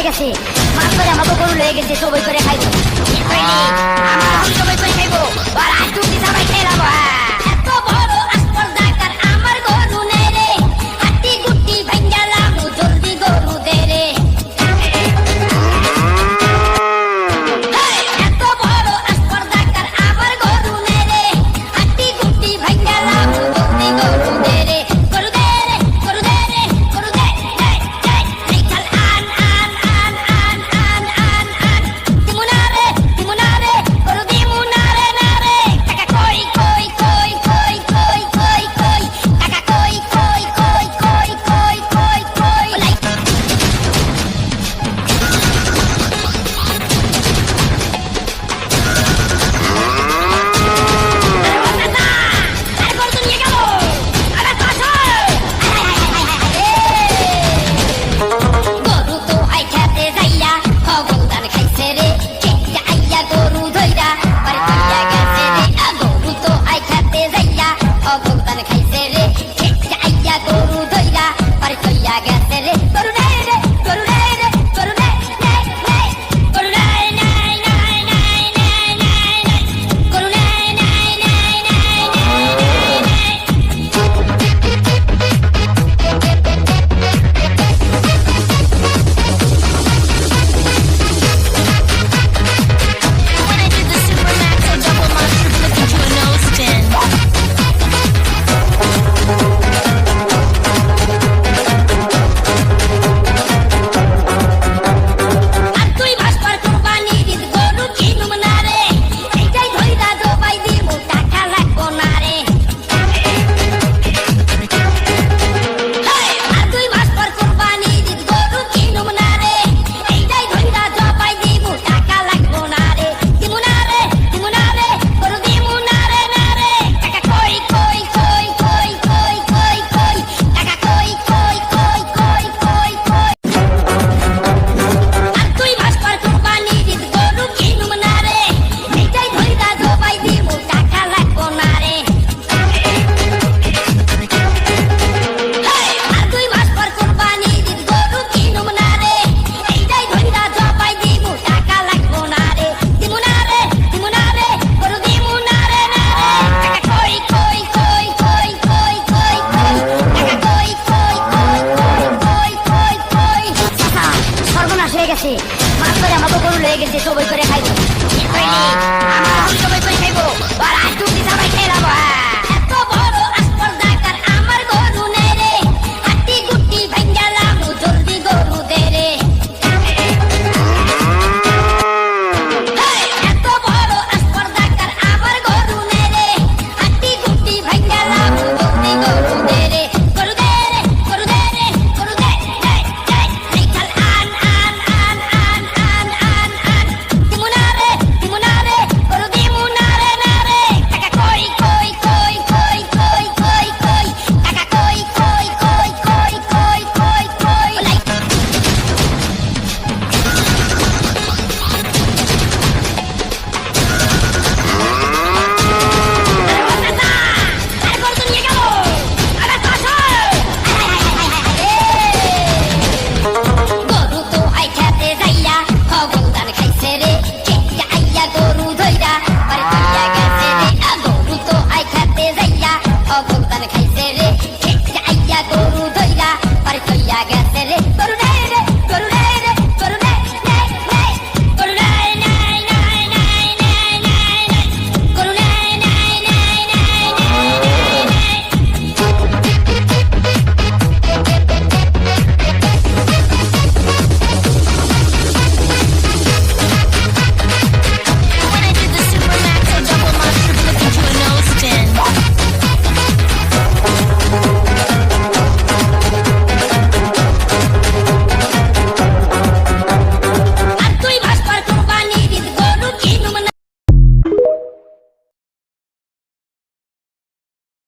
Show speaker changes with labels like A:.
A: হয়ে গেছে, মাছ করে আমাকে গরু লয়ে গেছে, সবাই করে খাইবো। আমার সবাই করে খাইবো, আর আজ তুমি সবাই খেলাবো। এত বড় আসপর্দাকার আমার গরু নেই রে, হাতি গুটি ভাঙ্গালাম জলদি গরু দে রে। এত বড় আসপর্দাকার আমার গরু নেই রে, হাতি গুটি ভাঙ্গালাম জলদি গরু দে রে। গরু দে রে, গরু দে রে, গরু দে, দে, দে। রিকাল আন আন আন আন আন আন আন। দিমুনারে, দিমুনারে, গরু দিমুনারে না রে। টাকা কই কই কই কই কই কই কই। টাকা কই কই কই কই কই কই কই। লাই গরু তো আই খেতে যাইয়া খগলদান খাইছে রে, কেটে আইয়া গরু ধইরা বাড়ি কইয়া গেছে রে। গরু তো আই খেতে যাইয়া খগলদান খাইছে রে, কেটে আইয়া গরু ধইরা বাড়ি কইয়া গেছে রে। গরু নাই রে, গরু নাই রে, গরু নাই নাই নাই। গরু নাই নাই নাই নাই নাই নাই নাই। গরু নাই নাই নাই নাই নাই নাই।
B: When I did the Supermax, I double my flip into a nose spin.
A: আর তুই ভাস্কর কোম্পানি দিত গরু কিনুম না রে, এইটাই ধইরা দবাই দিমু টাকা লাগবো না রে। আর তুই ভাস্কর কোম্পানি দিত গরু কিনুম না রে, এইটাই ধইরা দবাই দিমু টাকা লাগবো না রে। দিমু না রে, দিমু না রে, গরু দিমু না রে না রে। টাকা কই কই কই কই কই কই কই। টাকা কই কই কই কই কই কই। আর তুই ভাস্কর কোম্পানি দিত গরু কিনুম না রে, এইটাই ধইরা দবাই দিমু টাকা লাগবো না রে। আর তুই ভাস্কর কোম্পানি দিত গরু কিনুম না রে, এইটাই ধইরা দবাই দিমু টাকা লাগবো না রে। দিমু না রে, দিমু না রে, গরু দিমু না রে না রে। টাকা কই কই কই কই কই কই কই। টাকা কই কই কই কই কই কই কই। সর্বনাশ হয়ে গেছে,